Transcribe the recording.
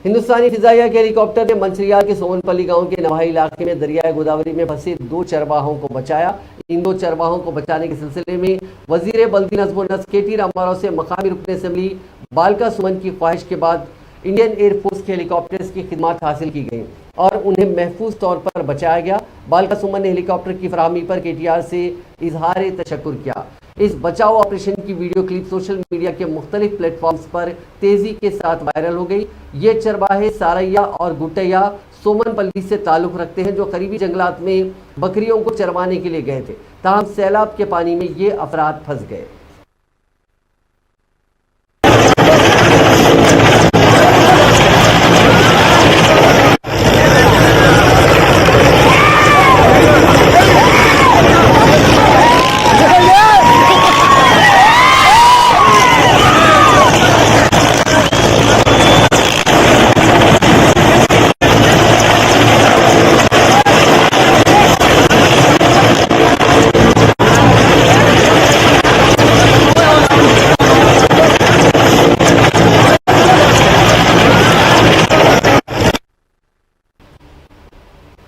हिंदुस्तानी फिजाइया के हेलीकॉप्टर ने मंचरियाल के सोमनपल्ली गांव के नवाही इलाके में दरियाए गोदावरी में फंसे 2 चरवाहों को बचाया। इन 2 चरवाहों को बचाने के सिलसिले में वजीर बल्दी नज़्म व नस्क KT रामाराव से मकामी रुकन असेंबली बालका सुमन की ख्वाहिश के बाद इंडियन एयरफोर्स के हेलीकॉप्टर्स की खिदमत हासिल की गई और उन्हें महफूज तौर पर बचाया गया। बालका सुमन ने हेलीकॉप्टर की फराहमी पर KTR से इजहार तशक्कुर किया। इस बचाव ऑपरेशन की वीडियो क्लिप सोशल मीडिया के मुख्तलिफ प्लेटफॉर्म्स पर तेजी के साथ वायरल हो गई। ये चरवाहे सारैया और गुटैया सोमनपल्ली से ताल्लुक़ रखते हैं, जो करीबी जंगलात में बकरियों को चरवाने के लिए गए थे। ताहम सैलाब के पानी में ये अफराद फंस गए।